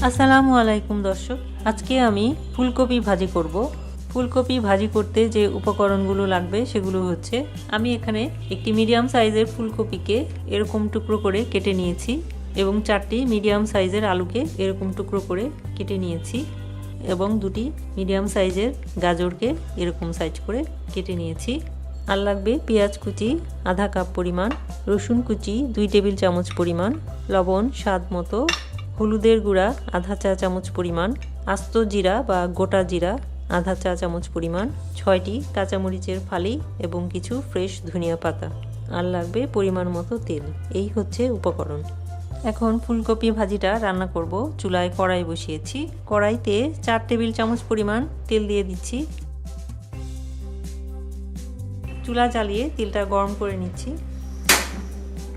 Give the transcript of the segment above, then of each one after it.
আসসালামু আলাইকুম দর্শক, আজকে আমি ফুলকপি ভাজি করব। ফুলকপি ভাজি করতে যে উপকরণগুলো লাগবে সেগুলো হচ্ছে, আমি এখানে একটি মিডিয়াম সাইজের ফুলকপিকে এরকম টুকরো করে কেটে নিয়েছি এবং 4টি মিডিয়াম সাইজের আলুকে এরকম টুকরো করে কেটে নিয়েছি এবং 2টি মিডিয়াম সাইজের গাজরকে এরকম সাইজ করে কেটে নিয়েছি। আর লাগবে পেঁয়াজ কুচি আধা কাপ পরিমাণ, রসুন কুচি 2 টেবিল চামচ পরিমাণ, লবণ স্বাদ মতো, হলুদের গুঁড়া আধা চা চামচ পরিমাণ, আস্ত জিরা বা গোটা জিরা আধা চা চামচ পরিমাণ, 6টি কাঁচামরিচের ফালি এবং কিছু ফ্রেশ ধনিয়া পাতা। আর লাগবে পরিমাণ মতো তেল। এই হচ্ছে উপকরণ। এখন ফুলকপি ভাজিটা রান্না করব। চুলায় কড়াই বসিয়েছি। কড়াইতে 4 টেবিল চামচ পরিমাণ তেল দিয়ে দিচ্ছি। চুলা জ্বালিয়ে তেলটা গরম করে নিচ্ছি।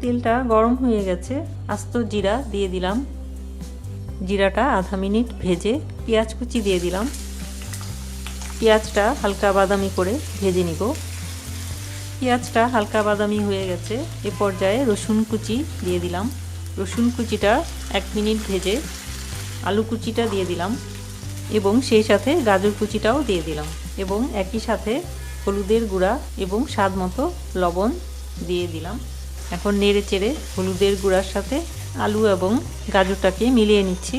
তেলটা গরম হয়ে গেছে, আস্ত জিরা দিয়ে দিলাম। জিরাটা আধা মিনিট ভেজে পেঁয়াজ কুচি দিয়ে দিলাম। পেঁয়াজটা হালকা বাদামি করে ভেজে নিব। পেঁয়াজটা হালকা বাদামি হয়ে গেছে, এ পর্যায়ে রসুন কুচি দিয়ে দিলাম। রসুন কুচিটা 1 মিনিট ভেজে আলু কুচিটা দিয়ে দিলাম এবং সেই সাথে গাজর কুচিটাও দিয়ে দিলাম এবং একই সাথে হলুদের গুঁড়া এবং স্বাদ মতো লবণ দিয়ে দিলাম। এখন নেড়ে চেড়ে হলুদের গুঁড়ার সাথে আলু এবং গাজরটাকে মিলিয়ে নিচ্ছি।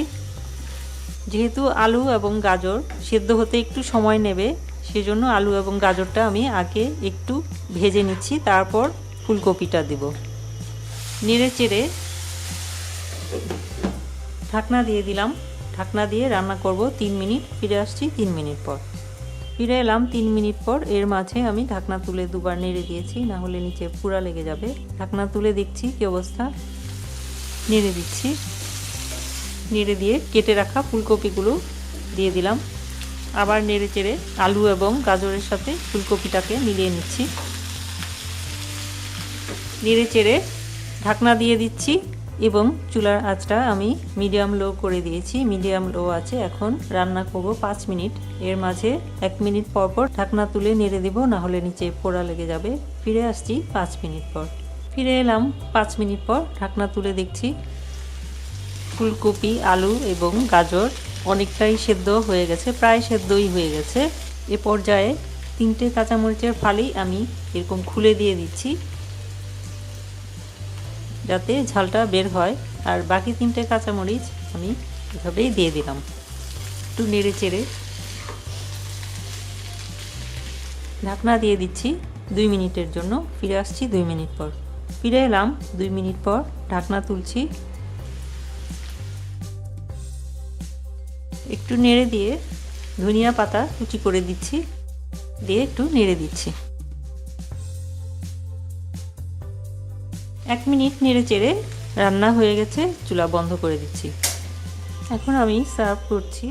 যেহেতু আলু এবং গাজর সেদ্ধ হতে একটু সময় নেবে, সেজন্য আলু এবং গাজরটা আমি আগে একটু ভেজে নিচ্ছি, তারপর ফুলকপিটা দেব। নেড়ে চেড়ে ঢাকনা দিয়ে দিলাম। ঢাকনা দিয়ে রান্না করব 3 মিনিট। ফিরে আসছি 3 মিনিট পর। ফিরে এলাম 3 মিনিট পর। এর মাঝে আমি ঢাকনা তুলে দুবার নেড়ে দিয়েছি, না হলে নিচে পুড়া লেগে যাবে। ঢাকনা তুলে দেখছি কি অবস্থা। নেড়ে দিচ্ছি। নেড়ে দিয়ে কেটে রাখা ফুলকপিগুলো দিয়ে দিলাম। আবার নেড়ে চেড়ে আলু এবং গাজরের সাথে ফুলকপিটাকে মিলিয়ে নিচ্ছি। নেড়ে চেড়ে ঢাকনা দিয়ে দিচ্ছি এবং চুলার আঁচটা আমি মিডিয়াম লো করে দিয়েছি। মিডিয়াম লো আছে। এখন রান্না করব 5 মিনিট। এর মাঝে 1 মিনিট পর পর ঢাকনা তুলে নেড়ে দেব, না হলে নিচে পোড়া লেগে যাবে। ফিরে আসছি 5 মিনিট পর। ফিরে এলাম 5 মিনিট পর। ঢাকনা তুলে দেখছি ফুলকপি, আলু এবং গাজর অনেকটাই সেদ্ধ হয়ে গেছে, প্রায় সেদ্ধই হয়ে গেছে। এ পর্যায়ে 3টে কাঁচামরিচের ফালি আমি এরকম খুলে দিয়ে দিচ্ছি যাতে ঝালটা বের হয়। আর বাকি 3টে কাঁচামরিচ আমি এভাবেই দিয়ে দিলাম। একটু নেড়ে চেড়ে ঢাকনা দিয়ে দিচ্ছি 2 মিনিটের জন্য। ফিরে আসছি 2 মিনিট পর। ফিরে এলাম 2 মিনিট পর। ঢাকনা তুলছি। একটু নেড়ে দিয়ে ধনিয়া পাতা কুচি করে দিচ্ছি, দিয়ে একটু নেড়ে দিচ্ছি। 1 মিনিট নেড়ে চেড়ে রান্না হয়ে গেছে। চুলা বন্ধ করে দিচ্ছি। এখন আমি সার্ভ করছি।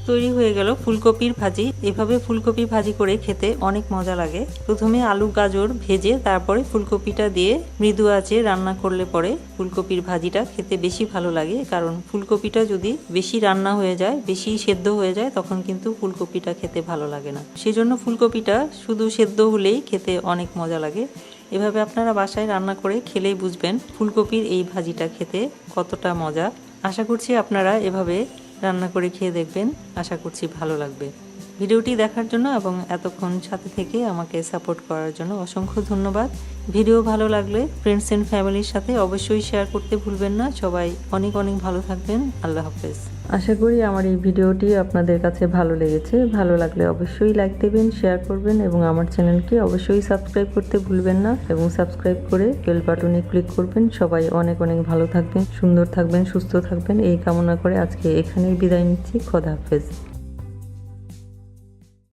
তৈরি হয়ে গেল ফুলকপির ভাজি। এভাবে ফুলকপি ভাজি করে খেতে অনেক মজা লাগে। প্রথমে আলু গাজর ভেজে তারপরে ফুলকপিটা দিয়ে মৃদু আঁচে রান্না করলে পরে ফুলকপির ভাজিটা খেতে বেশি ভালো লাগে। কারণ ফুলকপিটা যদি বেশি রান্না হয়ে যায়, বেশি সেদ্ধ হয়ে যায়, তখন কিন্তু ফুলকপিটা খেতে ভালো লাগে না। সেজন্য ফুলকপিটা শুধু সেদ্ধ হলেই খেতে অনেক মজা লাগে। এভাবে আপনারা বাসায় রান্না করে খেলেই বুঝবেন ফুলকপির এই ভাজিটা খেতে কতটা মজা। আশা করছি আপনারা এভাবে রান্না করে খেয়ে দেখবেন। আশা করছি ভালো লাগবে। ভিডিওটি দেখার জন্য এবং এতক্ষণ সাথে থেকে আমাকে সাপোর্ট করার জন্য অসংখ্য ধন্যবাদ। ভিডিও ভালো লাগলে ফ্রেন্ডস এন্ড ফ্যামিলির সাথে অবশ্যই শেয়ার করতে ভুলবেন না। সবাই অনেক অনেক ভালো থাকবেন। আল্লাহ হাফেজ। আশা করি আমার এই ভিডিওটি আপনাদের কাছে ভালো লেগেছে। ভালো লাগলে অবশ্যই লাইক দেবেন, শেয়ার করবেন এবং আমার চ্যানেলকে অবশ্যই সাবস্ক্রাইব করতে ভুলবেন না এবং সাবস্ক্রাইব করে বেল বাটনে ক্লিক করবেন। সবাই অনেক অনেক ভালো থাকবেন, সুন্দর থাকবেন, সুস্থ থাকবেন এই কামনা করে আজকে এখানেই বিদায় নিচ্ছি। খোদা হাফেজ।